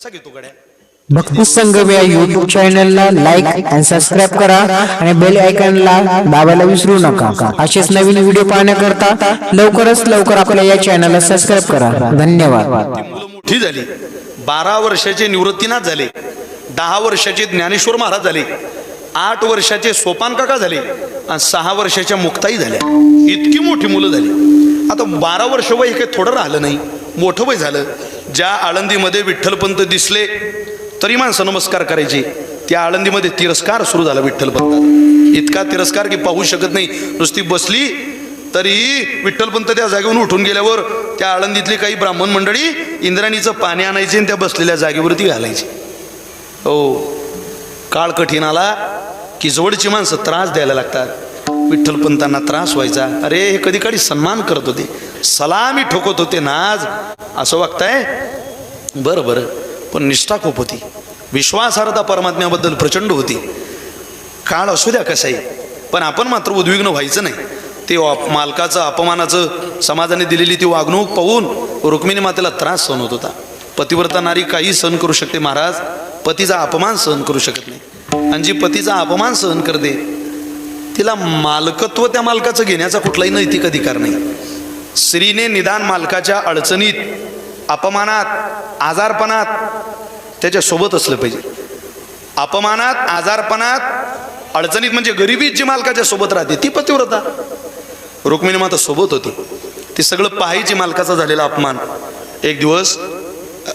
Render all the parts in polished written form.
भक्ती संगम या YouTube चॅनलला like आणि सबस्क्राईब करा आणि बेल आयकॉनला दाबायला विसरू नका। असेच नवीन व्हिडिओ पाहण्याकरता लवकर आपल्या या चॅनलला सबस्क्राईब करा। धन्यवाद। मोठी झाली, 12 वर्षाचे निवृत्तीनाथ झाले, 10 वर्षाचे ज्ञानेश्वर महाराज झाले, 8 वर्षाचे सोपान काका झाले आणि 6 वर्षाच्या मुक्ताई झाल्या। इतकी मोठी मुलं झाली। आता 12 वर्ष वय काही थोडं राहिलं नाही, मोठं वय झालं। ज्या आळंदीमध्ये विठ्ठलपंत दिसले तरी माणसं नमस्कार करायची, त्या आळंदीमध्ये तिरस्कार सुरू झाला विठ्ठलपंताचा। इतका तिरस्कार की पाहू शकत नाही। नुसती बसली तरी विठ्ठलपंत त्या जागेवरून उठून गेल्यावर त्या आळंदीतली काही ब्राह्मण मंडळी इंद्राणीचं पाणी आणायचे आणि त्या बसलेल्या जागेवरती घालायची। हो, काळ कठीण आला की जवळची माणसं त्रास द्यायला लागतात। विठ्ठलपंतांना त्रास व्हायचा। अरे हे कधी कधी सन्मान करत होते, सलामी ठोकत होते नाज, असं वागताय बरं बरं, पण निष्ठा खूप होती, विश्वासार्हता परमात्म्याबद्दल प्रचंड होती। काळ असू द्या कसाही, पण आपण मात्र उद्विग्न व्हायचं नाही। ते मालकाचं अपमानाचं समाजाने दिलेली ती वागणूक पाहून रुक्मिणी मातेला त्रास सहन होत होता। पतिव्रता नारी काही सहन करू शकते महाराज, पतीचा अपमान सहन करू शकत नाही। आणि जी पतीचा अपमान सहन करते तिला मालकत्व त्या मालकाचं घेण्याचा कुठलाही नैतिक अधिकार नाही। स्त्रीने निदान मालकाच्या अडचणीत, अपमानात, आजारपणात त्याच्या सोबत असलं पाहिजे। अपमानात, आजारपणात, अडचणीत म्हणजे गरिबीत जी मालकाच्या सोबत राहते ती पतिव्रता। रुक्मिणी माता सोबत होती, ती सगळं पाहायची मालकाचा झालेला अपमान। एक दिवस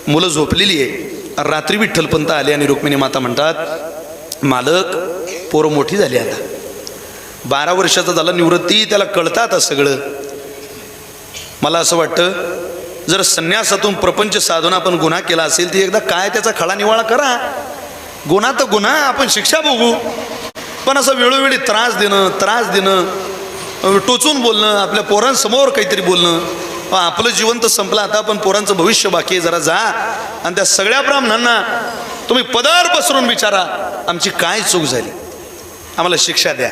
मुलं झोपलेली आहे, रात्री विठ्ठलपंत आले आणि रुक्मिणी माता म्हणतात, मालक पोरं मोठी झाली, आता 12 वर्षाचा झाला निवृत्ती, त्याला कळतं आता सगळं। मला असं वाटतं जर संन्यासातून प्रपंच साधून आपण गुन्हा केला असेल तर एकदा काय त्याचा खडा निवाळा करा। गुन्हा तर गुन्हा, आपण शिक्षा बघू, पण असं वेळोवेळी त्रास देणं, टोचून बोलणं, आपल्या पोरांसमोर काहीतरी बोलणं, आपलं जीवन तर संपलं आता पण पोरांचं भविष्य बाकी आहे, जरा जा आणि त्या सगळ्या ब्राह्मणांना तुम्ही पदर पसरून विचारा आमची काय चूक झाली, आम्हाला शिक्षा द्या।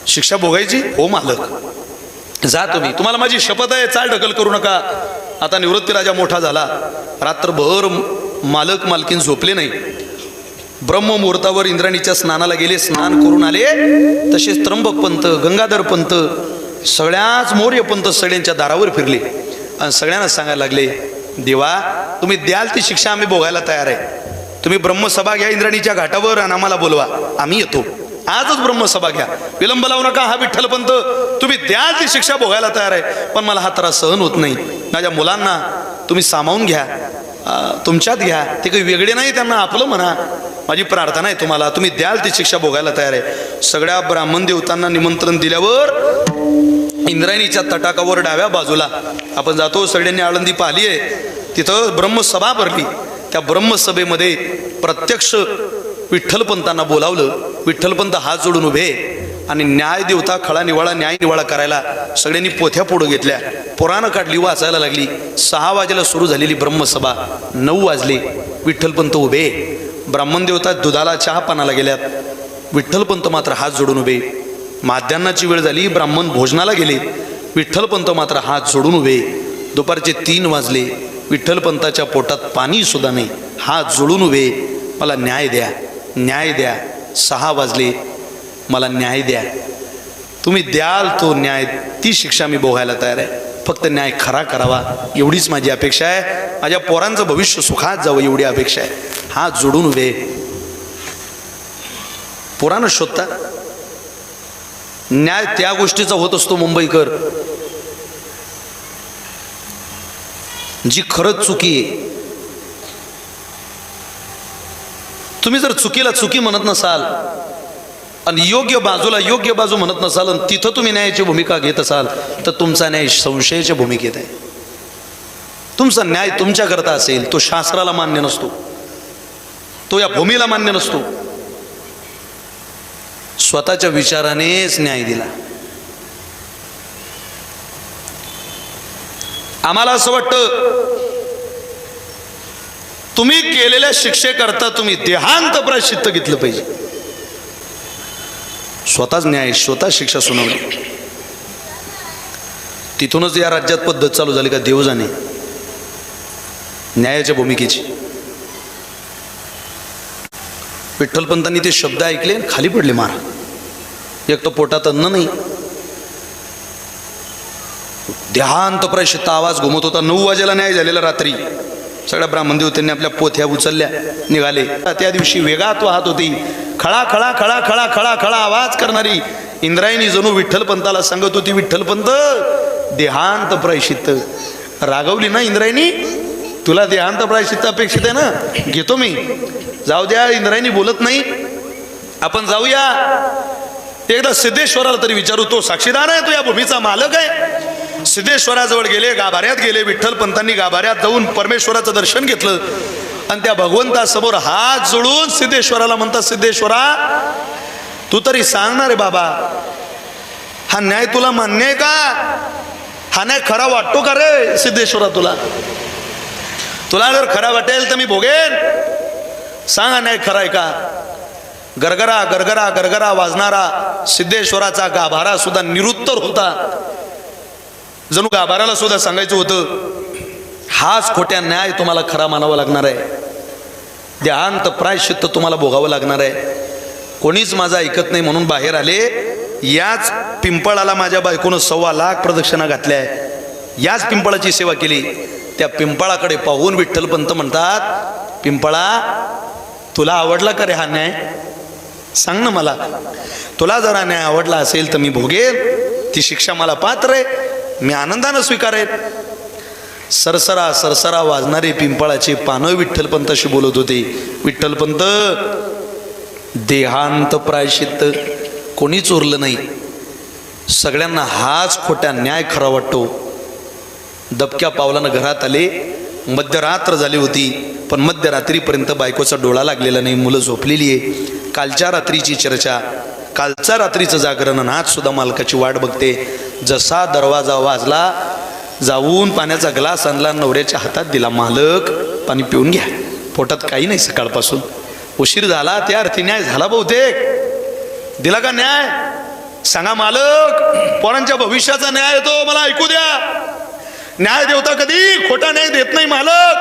शिक्षा भोगायची? हो मालक, जा तुम्ही, तुम्हाला माझी शपथ आहे, चाल ढकल करू नका। आता निवृत्ती राजा मोठा झाला, रात्रभर मालक मालकीन झोपले नाही। ब्रह्ममुहूर्तावर इंद्राणीच्या स्नानाला गेले, स्नान करून आले, तसेच त्र्यंबक पंत, गंगाधर पंत, सगळ्याच मौर्य पंत सगळ्यांच्या दारावर फिरले आणि सगळ्यांना सांगायला लागले, देवा तुम्ही द्याल ती शिक्षा आम्ही भोगायला तयार आहे। तुम्ही ब्रह्मसभा घ्या इंद्राणीच्या घाटावर आणि आम्हाला बोलवा, आम्ही येतो। आजच ब्रह्मसभा घ्या, विलंब लावू नका। हा विठ्ठलपंत तुम्ही द्याल ती शिक्षा भोगायला तयार आहे, पण मला हा त्रास सहन होत नाही। माझ्या मुलांना तुम्ही सामावून घ्या, तुमच्यात घ्या, ते काही वेगळे नाही, त्यांना आपलं म्हणा। माझी प्रार्थना आहे तुम्हाला, तुम्ही द्याल ती शिक्षा भोगायला तयार आहे। सगळ्या ब्राह्मण देवतांना निमंत्रण दिल्यावर इंद्रायणीच्या तटाकावर डाव्या बाजूला आपण जातो, सगळ्यांनी आळंदी पाहिली आहे, तिथं ब्रह्मसभा भरली। त्या ब्रह्मसभेमध्ये प्रत्यक्ष विठ्ठलपंतांना बोलावलं। विठ्ठलपंत हात जोडून उभे आणि न्याय देवता खळा निवाळा, न्याय निवाळा करायला सगळ्यांनी पोथ्या पुढं घेतल्या, पुराणं काढली, वाचायला लागली। 6 वाजेला सुरू झालेली ब्रह्मसभा 9 वाजले, विठ्ठलपंत उभे, ब्राह्मण देवता दुधाला चहा पानाला गेल्यात, विठ्ठलपंत मात्र हात जोडून उभे। माध्यान्नाची वेळ झाली, ब्राह्मण भोजनाला गेले, विठ्ठलपंत मात्र हात जोडून उभे। दुपारचे 3 वाजले, विठ्ठलपंताच्या पोटात पाणी सुद्धा नाही, हात जोडून उभे, मला न्याय द्या, न्याय द्या। 6 वाजले, मला न्याय द्या, तुम्ही द्याल तो न्याय, ती शिक्षा मी भोगायला तयार आहे, फक्त न्याय खरा करावा, एवढीच माझी अपेक्षा आहे। माझ्या पोरांचं भविष्य सुखात जावं एवढी अपेक्षा आहे। हात जोडून उभे, पुराण शोधता न्याय त्या गोष्टीचा होत असतो मुंबईकर, जी खरंच चुकी आहे। तुम्ही जर चुकीला चुकी म्हणत नसाल आणि योग्य बाजूला योग्य बाजू म्हणत नसाल आणि तिथं तुम्ही न्यायाची भूमिका घेत असाल तर तुमचा न्याय संशयाच्या भूमिकेत आहे। तुमचा न्याय तुमच्याकरता असेल, तो शास्त्राला मान्य नसतो, तो या भूमीला मान्य नसतो। स्वतःच्या विचारानेच न्याय दिला। आम्हाला असं वाटतं तुम्ही केलेल्या शिक्षेकरता तुम्ही देहांत प्रायश्चित्त घेतलं पाहिजे। स्वतःच न्याय, स्वतः शिक्षा सुनावली। तिथूनच या राज्यात पद्धत चालू झाली का देव जाणे न्यायाच्या भूमिकेची। विठ्ठलपंतांनी ते शब्द ऐकले आणि खाली पडले महाराज. एक तर पोटात अन्न नाही, देहांत प्रायश्चित्त आवाज घुमत होता. 9 वाजेला न्याय झालेला रात्री. सगळ्या ब्राह्मण देवतांनी आपल्या पोथ्या उचलल्या, निघाले. त्या दिवशी वेगात वाहत होती. खळा खळा खळा खळा खळा खळा आवाज करणारी इंद्रायणी जणू विठ्ठलपंताला सांगत होती, विठ्ठलपंत देहांत प्रायश्चित्त. रागवली ना इंद्रायणी, तुला देहांत प्रायश्चित्त अपेक्षित आहे ना, घेतो मी. जाऊ द्या, इंद्रायणी बोलत नाही, आपण जाऊया. एकदा सिद्धेश्वराला तरी विचारू, तो साक्षीदार आहे, तो या भूमीचा मालक आहे. सिद्धेश्वराजवळ गेले, गाभाऱ्यात गेले. विठ्ठलपंतांनी गाभाऱ्यात जाऊन परमेश्वराचं दर्शन घेतलं आणि त्या भगवंतासमोर हात जोडून सिद्धेश्वराला म्हणतात, सिद्धेश्वरा तू तरी सांगणार रे बाबा, हा न्याय तुला मान्य आहे का? हा न्याय खरा वाटतो का रे सिद्धेश्वरा? तुला जर खरा वाटेल तर मी भोगेन. सांग हा न्याय खरा आहे का? गरगरा गरगरा गरगरा वाजणारा सिद्धेश्वराचा गाभारा सुद्धा निरुत्तर होता. जणू गाभाराला सुद्धा सांगायचं होतं, हाच खोट्या न्याय तुम्हाला खरा मानावा लागणार आहे. देहांत प्रायश्चित्त तुम्हाला भोगावं लागणार आहे. कोणीच माझं ऐकत नाही म्हणून बाहेर आले. याच पिंपळाला माझ्या बायकोनं 1.25 लाख प्रदक्षिणा घातल्या आहे. याच पिंपळाची सेवा केली. त्या पिंपळाकडे पाहून विठ्ठलपंत म्हणतात, पिंपळा तुला आवडला का रे हा न्याय? सांग ना मला. तुला जर हा न्याय आवडला असेल तर मी भोगेन. ती शिक्षा मला पात्र आहे, मी आनंदानं स्वीकारेन. सरसरा सरसरा वाजणारे पिंपळाचे पानं विठ्ठलपंताशी बोलत होते. विठ्ठलपंत देहांत प्रायश्चित्त कोणीच उरलं नाही. सगळ्यांना हाच खोट्या न्याय खरा वाटतो. दबक्या पावलानं घरात आले. मध्यरात्र झाली होती, पण मध्यरात्रीपर्यंत बायकोचा डोळा लागलेला नाही. मुलं झोपलेली आहे. कालच्या रात्रीची चर्चा, कालच्या रात्रीचं जागरण, आणि आज सुद्धा मालकाची वाट बघते. जसा दरवाजा वाजला, जाऊन पाण्याचा ग्लास आणला, नवऱ्याच्या हातात दिला. मालक पाणी पिऊन घ्या, पोटात काही नाही सकाळपासून. उशीर झाला त्या अर्थी न्याय झाला बहुतेक. दिला का न्याय? सांगा मालक, पोरांच्या भविष्याचा न्याय येतो, मला ऐकू द्या. न्याय देवता कधी खोटा न्याय देत नाही मालक.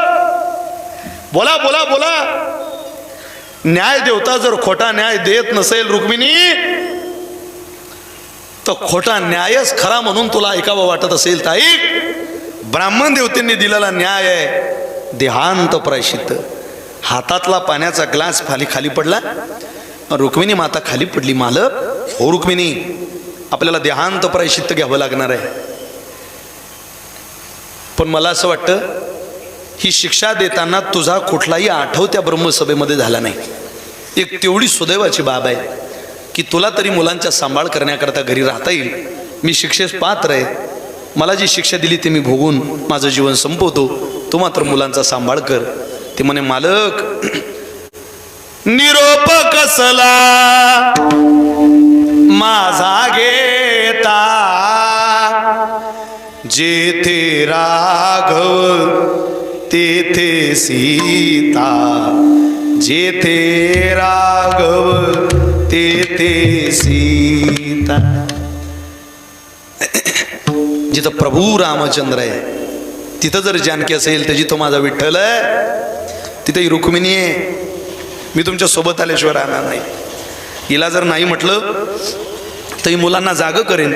बोला बोला बोला. न्याय देवता जर खोटा न्याय देत नसेल रुक्मिणी, तर खोटा न्यायच खरा म्हणून तुला ऐकावं वाटत असेल तर ऐक. ब्राह्मण देवतेंनी दिलेला न्याय आहे देहांत प्रायश्चित्त. हातातला पाण्याचा ग्लास खाली पडला, रुक्मिणी माता खाली पडली. मालक हो रुक्मिणी, आपल्याला देहांत प्रायश्चित्त घ्यावं लागणार आहे. पण मला असं वाटतं, ही शिक्षा देताना तुझा कुठलाही आठव त्या ब्रह्मसभेमध्ये झाला नाही. एक तेवढी सुदैवाची बाब आहे की तुला तरी मुलांचा सांभाळ करण्याकरता घरी राहता येईल. मी शिक्षेस पात्र आहे. मला जी शिक्षा दिली ती मी भोगून माझं जीवन संपवतो. तू मात्र मुलांचा सांभाळ कर. ते म्हणे, मालक निरोप कसला माझा घेता, जेथे राघव तेथे सीता, जेथे राघव तेथे सीता. जिथं प्रभू रामचंद्र आहे तिथं जर जानकी असेल तर जिथं माझा विठ्ठल आहे तिथं रुक्मिणी आहे. मी तुमच्या सोबत आल्याशिवाय राहणार नाही. हिला जर नाही म्हटलं तर ही मुलांना जाग करेन.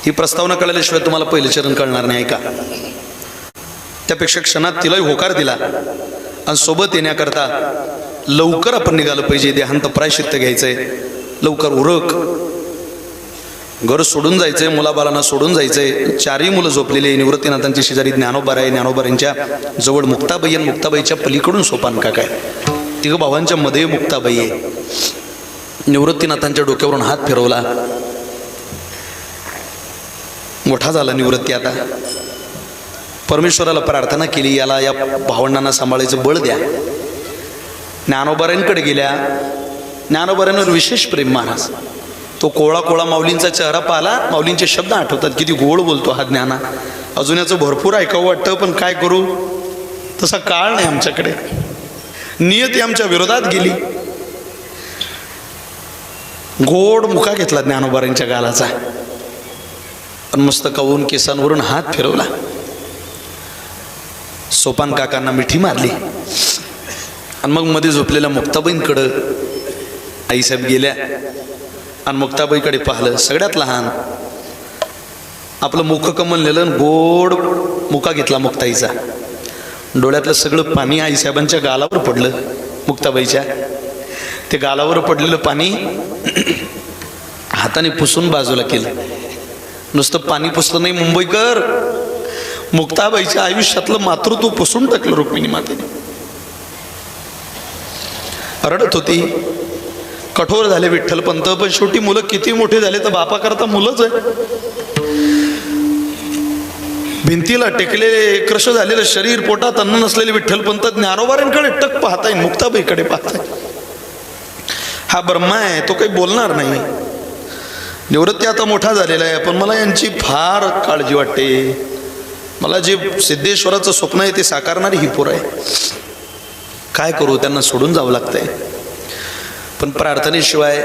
ही प्रस्तावना कळल्याशिवाय तुम्हाला पहिलं चरण कळणार नाही का? त्यापेक्षा क्षणात तिलाही होकार दिला आणि सोबत येण्याकरता लवकर आपण निघालं पाहिजे. देहांत प्रायश्चित्त घ्यायचंय, लवकर उरक. घर सोडून जायचंय, मुलाबालांना सोडून जायचंय. 4ही मुलं झोपलेली. निवृत्तीनाथांची शेजारी ज्ञानोबा आहे. ज्ञानोबारांच्या जवळ मुक्ताबाई आणि मुक्ताबाईच्या पलीकडून सोपान काका आहे. तिघं भावांच्या मध्ये मुक्ताबाई आहे. निवृत्तीनाथांच्या डोक्यावरून हात फिरवला. मोठा झाला निवृत्ती. आता परमेश्वराला प्रार्थना केली, याला या भावंडांना सांभाळायचं बळ द्या. ज्ञानोबारांकडे गेल्या. ज्ञानोबारांवर विशेष प्रेम महाराज. तो कोळा कोळा माऊलींचा चेहरा पाहिला, माऊलींचे शब्द आठवतात. किती गोड बोलतो हा ज्ञाना. अजून याचं भरपूर ऐकावं वाटतं, पण काय करू, तसा काळ नाही आमच्याकडे. नियती आमच्या विरोधात गेली. गोड मुका घेतला ज्ञानोबारांच्या गालाचा, पण मस्तकावरून केसांवरून हात फिरवला. सोपान काकांना मिठी मारली आणि मग मध्ये झोपलेल्या मुक्ताबाईंकडं आईसाहेब गेल्या आणि मुक्ताबाईकडे पाहिलं. सगळ्यात लहान आपलं मुख कमल नेलं, गोड मुका घेतला मुक्ताईचा. डोळ्यातलं सगळं पाणी आईसाहेबांच्या गालावर पडलं. मुक्ताबाईच्या ते गालावर पडलेलं पाणी हाताने पुसून बाजूला केलं. नुसतं पाणी पुसलं नाही मुंबईकर, मुक्ताबाईच्या आयुष्यातलं मातृत्व पुसून टाकलं रुक्मिणी मातेने. रडत होती, कठोर झाले विठ्ठलपंत, पण शेवटी मुलं किती मोठे झाले तर बापा करता मुलंच आहे. भिंतीला टेकलेले क्रश झालेलं शरीर, पोटात अन्न नसलेले विठ्ठलपंत ज्ञानोबाऱ्यांकडे टक पाहताय, मुक्ताबाईकडे पाहताय. हा ब्रह्मा आहे, तो काही बोलणार नाही. निवृत्ती आता मोठा झालेला आहे, पण मला यांची फार काळजी वाटते. मला जे सिद्धेश्वराचं स्वप्न आहे ते साकारणारी ही पोर आहे. काय करू, त्यांना सोडून जावं लागतंय. पण प्रार्थनेशिवाय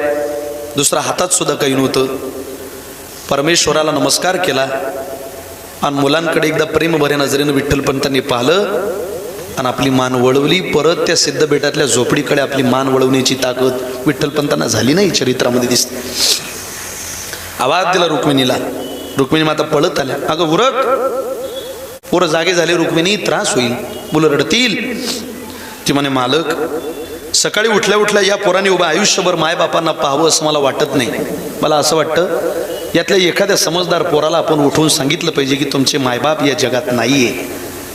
दुसरा हातात सुद्धा काही नव्हतं. परमेश्वराला नमस्कार केला आणि मुलांकडे एकदा प्रेमभऱ्या नजरेनं विठ्ठलपंतांनी पाहिलं आणि आपली मान वळवली. परत त्या सिद्धबेटातल्या झोपडीकडे आपली मान वळवण्याची ताकद विठ्ठलपंतांना झाली नाही, चरित्रामध्ये दिसते. आवाज दिला रुक्मिणीला. रुक्मिणी माता पळत आल्या. अगं उरक, पोरं जागे झाले. रुक्मिणी, त्रास होईल, मुलं रडतील. ती म्हणे, मालक, सकाळी उठल्या उठल्या या पोराने उभं आयुष्यभर मायबापांना पाहावं असं मला वाटत नाही. मला असं वाटतं यातल्या एखाद्या समजदार पोराला आपण उठवून सांगितलं पाहिजे की तुमचे मायबाप या जगात नाहीये.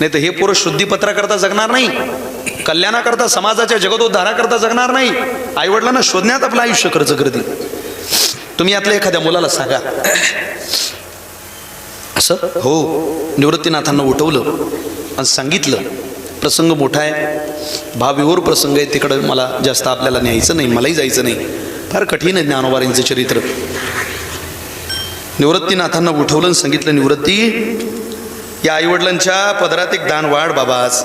नाही तर हे पोरं शुद्धीपत्राकरता जगणार नाही, कल्याणाकरता, समाजाच्या जगदोद्धाराकरता जगणार नाही. आईवडिलांना शोधण्यात आपलं आयुष्य खर्च करतील. तुम्ही यातल्या एखाद्या मुलाला सांगा. असं हो. निवृत्तीनाथांना उठवलं आणि सांगितलं, प्रसंग मोठा आहे, भावविहोर प्रसंग आहे, तिकडं मला जास्त आपल्याला न्यायचं नाही, मलाही जायचं नाही. फार कठीण आहे ज्ञानोबारींचं चरित्र. निवृत्तीनाथांना उठवलं आणि सांगितलं, निवृत्ती, या आईवडिलांच्या पदरात एक दान वाढ बाबा. आज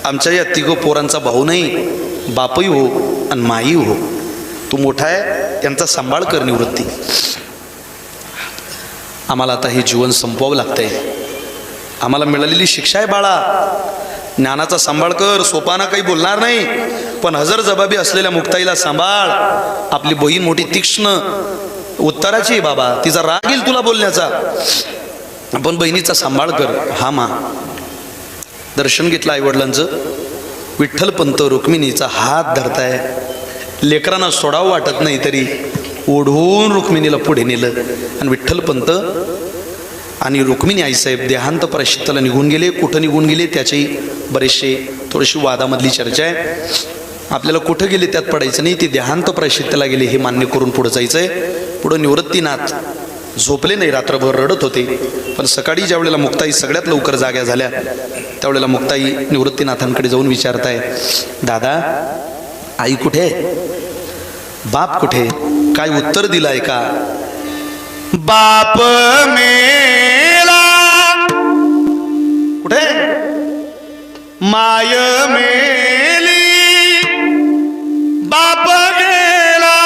आमच्या या तिघं पोरांचा भाऊ नाही, बापही हो आणि माई हो. तू मोठा आहे, त्यांचा सांभाळ कर निवृत्ती. आम्हाला आता हे जीवन संपवावं लागतंय. आम्हाला मिळालेली शिक्षा आहे बाळा. ज्ञानाचा सांभाळ कर. सोपाना काही बोलणार नाही, पण हजर जबाबी असलेल्या मुक्ताईला सांभाळ. आपली बहीण मोठी तीक्ष्ण उत्तराची आहे बाबा, तिचा राग येईल तुला बोलण्याचा, पण बहिणीचा सांभाळ कर. हा मा. दर्शन घेतलं आईवडिलांचं. विठ्ठलपंत रुक्मिणीचा हात धरताय. लेकरांना सोडावं वाटत नाही तरी ओढून रुक्मिणीला पुढे नेलं आणि विठ्ठलपंत आणि रुक्मिणी आईसाहेब देहांत प्रायश्चित्ताला निघून गेले. कुठं निघून गेले त्याची बरेचसे थोडीशी वादामधली चर्चा आहे. आपल्याला कुठं गेले त्यात पडायचं नाही. ते देहांत प्रायश्चित्ताला गेले हे मान्य करून पुढं जायचंय. पुढं निवृत्तीनाथ झोपले नाही, रात्रभर रडत होते. पण सकाळी ज्या वेळेला मुक्ताई सगळ्यात लवकर जाग्या झाल्या त्यावेळेला मुक्ताई निवृत्तीनाथांकडे जाऊन विचारताय, दादा, आई कुठे, बाप कुठे? काय उत्तर दिलंय का? बाप मेला कुठे, माय मेली, बाप गेला,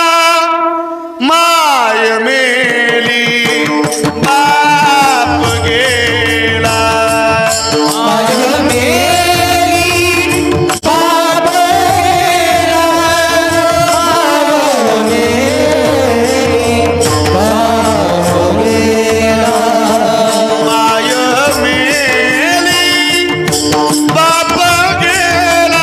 माय मेली, बाप गेला, माय मेली, बाप गेला, माय मेली, बाप गेला, माय मेली, बाप गेला,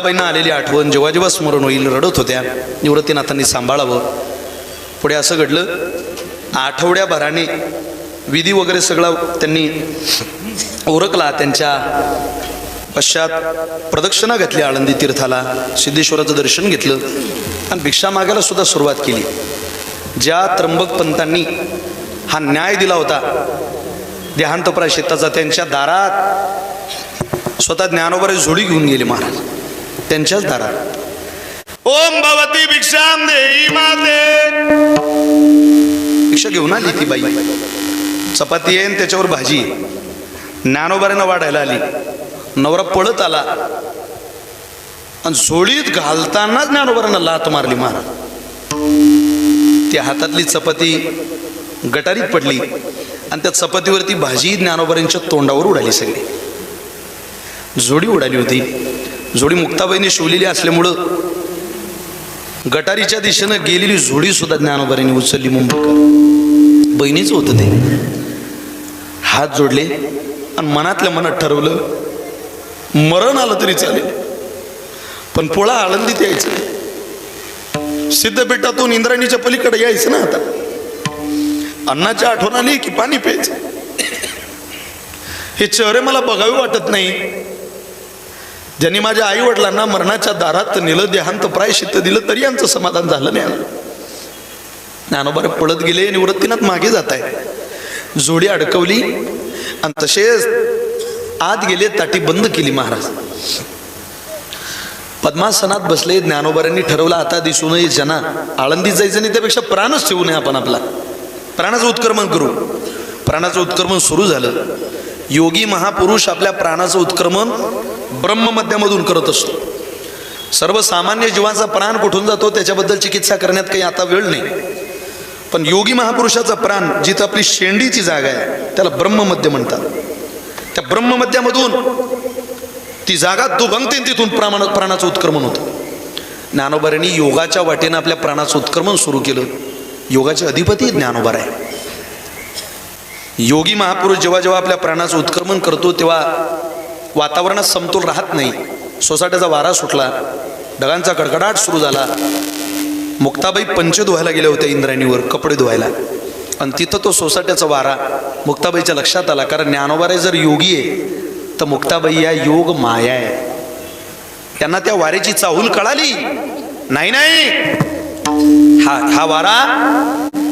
मुक्ताबाईंना आलेली आठवण जेव्हा जेव्हा स्मरण होईल रडत होत्या. निवृत्तीनाथांनी सांभाळावं. पुढे असं घडलं, आठवड्याभराने विधी वगैरे सगळा त्यांनी ओरखला. त्यांच्या पश्चात प्रदक्षिणा घातली आळंदी तीर्थाला, सिद्धेश्वराचं दर्शन घेतलं आणि भिक्षा मागायला सुद्धा सुरुवात केली. ज्या त्र्यंबक पंतांनी हा न्याय दिला होता देहांत प्रायश्चित्ताचा, त्यांच्या दारात स्वतः ज्ञानोबाई जोडी घेऊन गेले महाराज. त्यांच्याच दारात ओम भवती भिक्षाम देई माते, भिक्षा घेऊन आली ती बाई. चपाती आहे त्याच्यावर भाजी आहे. ज्ञानोबाईंना वाढायला आली. नवरा पळत आला आणि झोळीत घालताना ज्ञानोबाईंना लात मारली महाराज. त्या हातातली चपाती गटारीत पडली आणि त्या चपातीवरती भाजी ज्ञानोबाईंच्या तोंडावर उडाली. सगळी जोडी उडाली होती. जोडी मुक्ताबाईंनी शिवलेली असल्यामुळं गटारीच्या दिशेनं गेलेली जोडी सुद्धा ज्ञानोबाईंनी उचलली. मुंबईकर बहिणीच होतं ते. हात जोडले आणि मनातल्या मनात ठरवलं, मरण आलं तरी चालेल पण पोळा आळंदीत यायचं. सिद्धपीठातून इंद्रायणीच्या पलीकडे यायचं ना. आता अन्नाची आठवण आली की पाणी प्यायचं. हे चेहरे मला बघावे वाटत नाही. ज्यांनी माझ्या आई वडिलांना मरणाच्या दारात नेलं, देहांत प्रायश्चित्त दिलं, तरी यांचं समाधान झालं नाही. ज्ञानोबा पळत गेले. निवृत्तीनाथ मागे जात आहे. जोडी अडकवली आणि तसेच आत गेले. ताटी बंद केली. महाराज पद्मासनात बसले. ज्ञानोबांनी ठरवलं आता दिसू नये जना, आळंदीत जायचं नाही, त्यापेक्षा प्राणच ठेवू नये. आपण आपला प्राणाचं उत्क्रमण करू. प्राणाचं उत्क्रमण सुरू झालं. योगी महापुरुष आपल्या प्राणाचं उत्क्रमण ब्रह्ममध्यामधून करत असतो. सर्वसामान्य जीवाचा प्राण कुठून जातो त्याच्याबद्दल चिकित्सा करण्यात काही आता वेळ नाही. पण योगी महापुरुषाचा प्राण जिथं आपली शेंडीची जागा आहे त्याला ब्रह्ममध्य म्हणतात. त्या ब्रह्ममध्यामधून ती जागा दुभंगते, तिथून प्राणाचं उत्क्रमण होतं. ज्ञानोबांनी योगाच्या वाटेनं आपल्या प्राणाचं उत्क्रमण सुरू केलं. योगाचे अधिपती ज्ञानोबा आहे. योगी महापुरुष जेव्हा जेव्हा आपल्या प्राणाचं उत्क्रमण करतो तेव्हा वातावरणात समतोल राहत नाही. सोसाट्याचा वारा सुटला, ढगांचा कडकडाट सुरू झाला. मुक्ताबाई पंच धुवायला गेल्या होत्या इंद्रायणीवर, कपडे धुवायला. आणि तिथं तो सोसाट्याचा वारा मुक्ताबाईच्या लक्षात आला. कारण ज्ञानोबा जर योगी आहे तर मुक्ताबाई या योग माया आहे. त्यांना त्या वाऱ्याची चाहूल कळाली. नाही नाही, हा वारा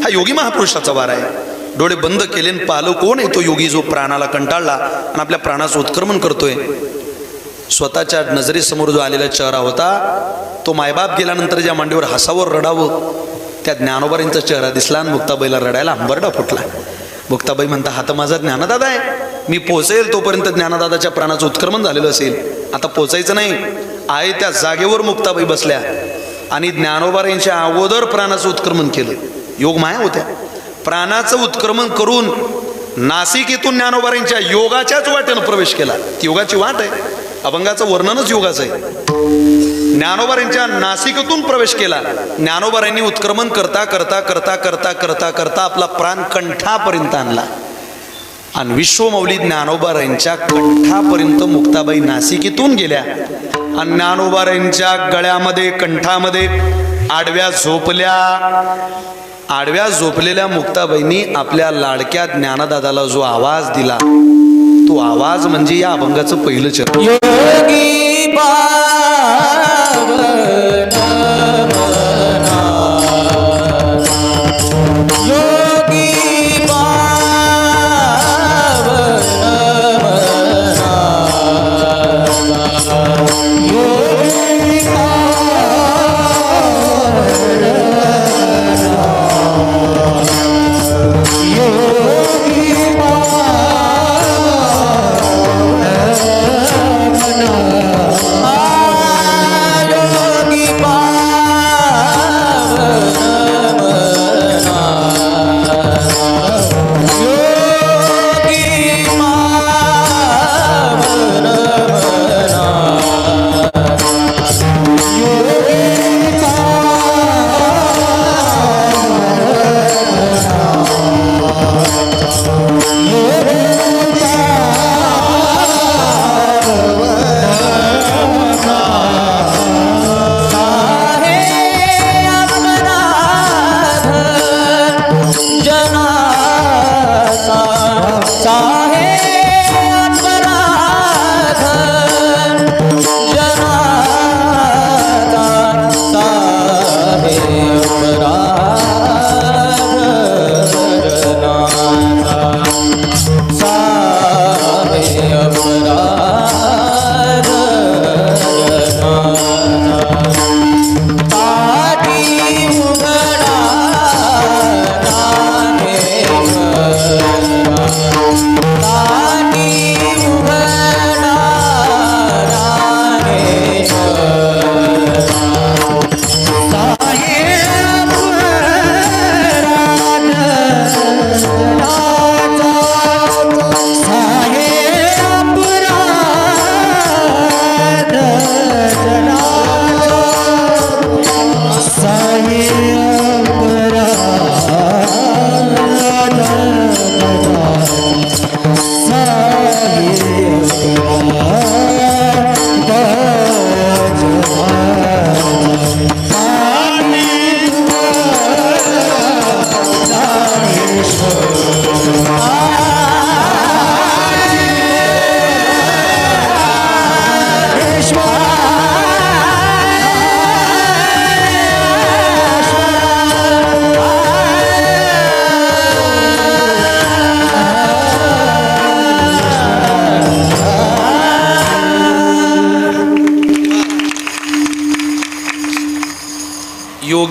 हा योगी महापुरुषाचा वारा आहे. डोळे बंद केले आणि पाहिलं कोण आहे तो योगी जो प्राणाला कंटाळला आणि आपल्या प्राणाचं उत्क्रमण करतोय. स्वतःच्या नजरेसमोर जो आलेला चेहरा होता तो मायबाप गेल्यानंतर ज्या मांडीवर हसावर रडावं त्या ज्ञानोबाईंचा चेहरा दिसला आणि मुक्ताबाईला रडायला हंबरडा फुटला. मुक्ताबाई म्हणता हा तर माझा ज्ञानदादा आहे. मी पोहोचेल तोपर्यंत ज्ञानदादाच्या प्राणाचं उत्क्रमण झालेलं असेल. आता पोचायचं नाही. आहे त्या जागेवर मुक्ताबाई बसल्या आणि ज्ञानोबाईंच्या अगोदर प्राणाचं उत्क्रमण केलं. योग माया होत्या. प्राणाचं उत्क्रमण करून नासिकेतून ज्ञानोबाईंच्या योगाच्याच वाटेनं प्रवेश केला. ती योगाची वाट आहे. अभंगाचं वर्णनच योगाचं आहे. ज्ञानोबाईंच्या नासिकेतून प्रवेश केला. ज्ञानोबाईंनी उत्क्रमण करता करता करता करता करता करता आपला प्राण कंठापर्यंत आणला आणि विश्वमौली ज्ञानोबाईंच्या कंठापर्यंत मुक्ताबाई नासिकेतून गेल्या आणि ज्ञानोबाईंच्या गळ्यामध्ये कंठामध्ये आडव्या झोपल्या. आडव्या झोपलेल्या मुक्ताबाईंनी आपल्या लाडक्या ज्ञानदादाला जो आवाज दिला तो आवाज म्हणजे या अभंगाचं पहिलं चरण. योगी पावन योगी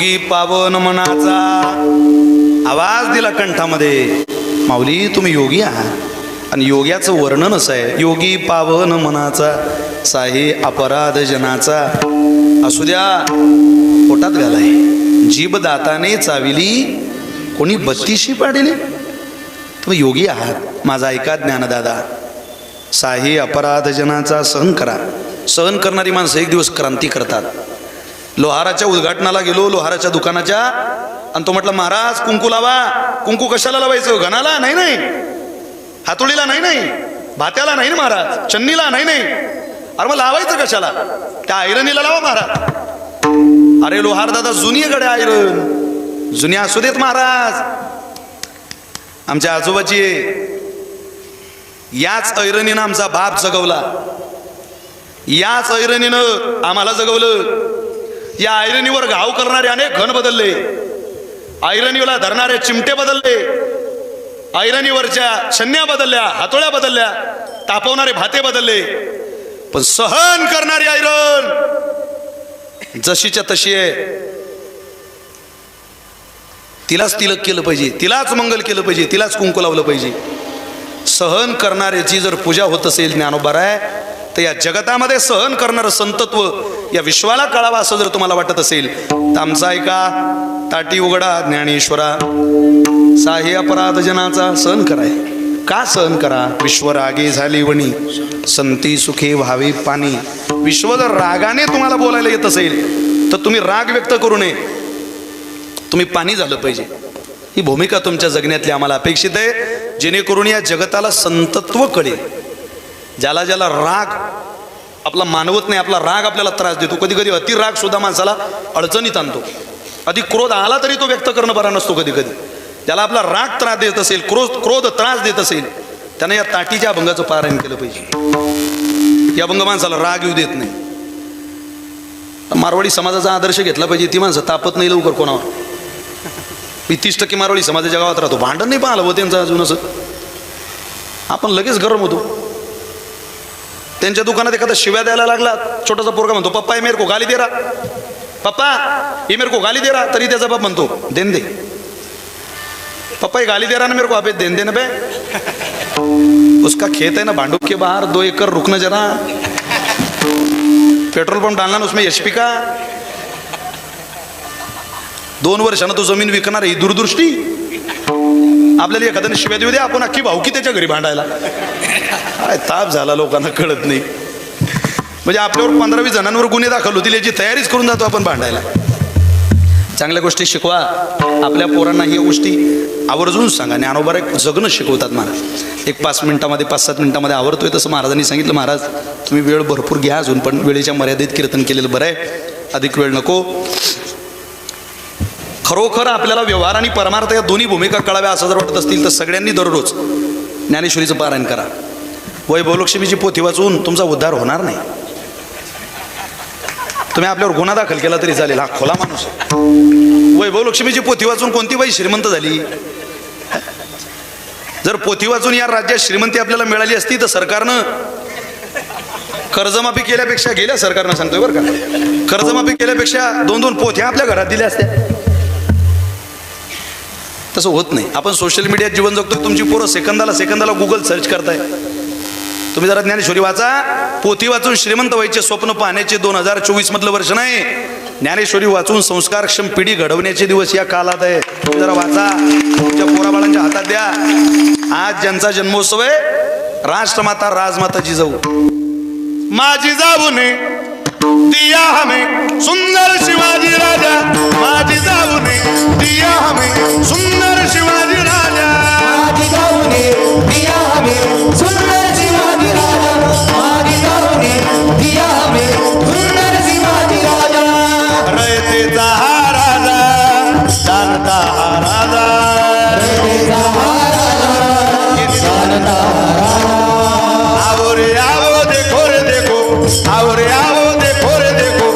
योगी पावन मनाचा आवाज दिला कंठामध्ये. माऊली तुम्ही योगी आहात आणि योग्याचं वर्णनच आहे. योगी पावन मनाचा साही अपराध जनाचा. असू द्या पोटात घालाय. जीभ दाताने चाविली कोणी बत्तीशी पाडिली. तुम्ही योगी आहात. माझा ऐका ज्ञानदादा. साही अपराध जनाचा सहन करा. सहन करणारी माणसं एक दिवस क्रांती करतात. लोहाराच्या उद्घाटनाला गेलो, लोहाराच्या दुकानाच्या, आणि तो म्हटलं महाराज कुंकू लावा. कुंकू कशाला लावायचं? घनाला नाही, नाही हातोडीला नाही, नाही भात्याला नाही महाराज, चन्नीला नाही, नाही. अरे मग लावायचं कशाला? त्या आयरनीला लावा महाराज. अरे लोहार दादा जुनी गडे आयरन जुनी असू देत महाराज. आमच्या आजोबाची याच ऐरणीनं आमचा बाप जगवला. याच ऐरणीनं आम्हाला जगवलं. या ऐरणीवर घाव करणारे अनेक घन बदलले. ऐरणीला धरणारे चिमटे बदलले. ऐरणीवरच्या छन्न्या बदलल्या, हातोळ्या बदलल्या, तापवणारे भाते बदलले. पण सहन करणारी ऐरण जशीच्या तशी आहे. तिलाच तिलक केलं पाहिजे, तिलाच मंगल केलं पाहिजे, तिलाच कुंकू लावलं पाहिजे. सहन करणाऱ्याची जर पूजा होत असेल ज्ञानोबा आहे, तर या जगतामध्ये सहन करणारं संतत्व या विश्वाला कळावा असं जर तुम्हाला वाटत असेल तर आमचा ऐका. ताटी उघडा ज्ञानेश्वरा. साही अपराध जनाचा सहन कराय. का सहन करा? विश्व रागे झाली वणी संती सुखे व्हावे पाणी. विश्व जर रागाने तुम्हाला बोलायला येत असेल तर तुम्ही राग व्यक्त करू नये. तुम्ही पाणी झालं पाहिजे. ही भूमिका तुमच्या जगण्यातली आम्हाला अपेक्षित आहे, जेणेकरून या जगताला संतत्व कळेल. ज्याला ज्याला राग आपला मानवत नाही, आपला राग आपल्याला त्रास देतो. कधी कधी अति राग सुद्धा माणसाला अडचणीत आणतो. अधिक क्रोध आला तरी तो व्यक्त करणं बरा नसतो. कधी कधी ज्याला आपला राग त्रास देत असेल, क्रोध त्रास देत असेल, त्यानं या ताटीच्या अभंगाचं पारायण केलं पाहिजे. या अभंग माणसाला राग येऊ देत नाही. मारवाडी समाजाचा आदर्श घेतला पाहिजे. ती माणसं तापत नाही लवकर कोणावर. 30% मारवाडी समाजाच्या गावात राहतो. भांडण नाही पाहिलं हो त्यांचं अजून. असं आपण लगेच गरम होतो. त्यांच्या दुकानात एखादा शिव्या द्यायला लागला, छोटासा पोरगा म्हणतो पप्पा ये मेरे को गाली दे रहा, पप्पा ये मेरे को गाली दे रहा, तरी त्याचा बाप म्हणतो देन दे. पप्पा ये गाली दे रहा ना मेरे को, आप देन दे ना बे. उसका खेत है ना भांडुप के बाहर, 2 एकड़ रुकना जरा, पेट्रोल पंप डालना ना उसमें HP का. 2 वर्षानं तो जमीन विकणार. ही दूरदृष्टी. आपल्याला एखाद्याने शिव्या देऊ द्या, आपण अख्खी भाऊकी त्याच्या घरी भांडायला. काय ताप झाला लोकांना कळत नाही. म्हणजे आपल्यावर 15-20 जणांवर गुन्हे दाखल होतील याची तयारीच करून जातो आपण भांडायला. चांगल्या गोष्टी शिकवा. आपल्या पोरांना ही गोष्टी आवर्जून सांगा. ज्ञानोबा एक जगणं शिकवतात महाराज. एक 5 मिनिटामध्ये 5-7 मिनिटामध्ये आवडतोय तसं महाराजांनी सांगितलं. महाराज तुम्ही वेळ भरपूर घ्या अजून, पण वेळेच्या मर्यादित कीर्तन केलेलं बरं आहे. अधिक वेळ नको. खरोखर आपल्याला व्यवहार आणि परमार्थ या दोन्ही भूमिका कळाव्या असं जर वाटत असतील तर सगळ्यांनी दररोज ज्ञानेश्वरीचं पारायण करा. वैभवलक्ष्मीची पोथी वाचून तुमचा उद्धार होणार नाही. तुम्ही आपल्यावर गुन्हा दाखल केला तरी चालेल. हा खोला माणूस. वैभवलक्ष्मीची पोथी वाचून कोणती बाई श्रीमंत झाली? जर पोथी वाचून या राज्यात श्रीमंती आपल्याला मिळाली असती तर सरकारनं कर्जमाफी केल्यापेक्षा, गेल्या सरकारनं सांगतोय बरं का, कर्जमाफी केल्यापेक्षा 2-2 पोथ्या आपल्या घरात दिल्या असत्या. तसं होत नाही. आपण सोशल मीडियात जीवन जगतोय. तुमची पोरं सेकंदाला गुगल सर्च करताय. तुम्ही जरा ज्ञानेश्वरी वाचा. पोथी वाचून श्रीमंत व्हायचे स्वप्न पाहण्याचे 2024 मधलं वर्ष नाही. ज्ञानेश्वरी वाचून संस्कारक्षम पिढी घडवण्याचे दिवस या काळात आहे. तुम्ही जरा वाचा. तुमच्या पोराबाळांच्या हातात द्या. आज ज्यांचा जन्मोत्सव आहे, राष्ट्रमाता राजमाता जिजाऊ. माझी जाऊने दिया हमें सुंदर शिवाजी राजा, माझी जाऊने दिया हमें सुंदर शिवाजी राजा, माझी जाऊने दिया हमें सुंदर शिवाजी राजा, माझी जाऊने दिया हमें सुंदर शिवाजी राजा. रयतेचा हा राजा, जानता हा राजा, रयतेचा हा राजा, जानता हा राजा. आओ रे आओ देखो रे देखो, आओ रे आओ देखो रे देखो,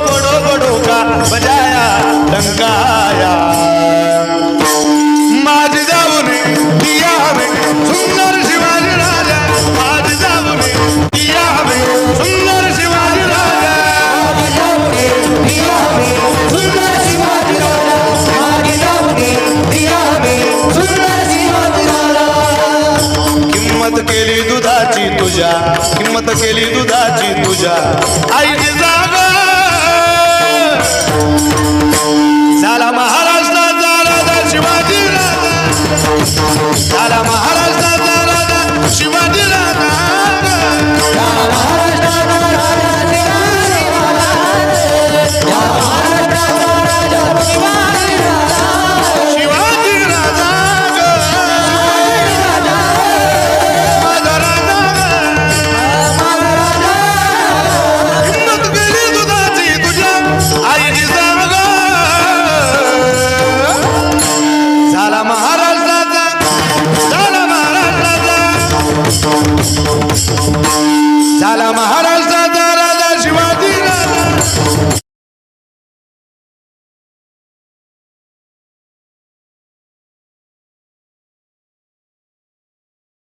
बड़ो बड़ो का बजाया डंका आया. माझी जाऊने दिया हमें सुंदर शिवाजी राजा, माझी जाऊने दिया हमें सुंदर शिवाजी राजा, माझी जाऊने दिया हमें सुंदर तुझ्या, किंमत केली दुधाची तुझ्या. आई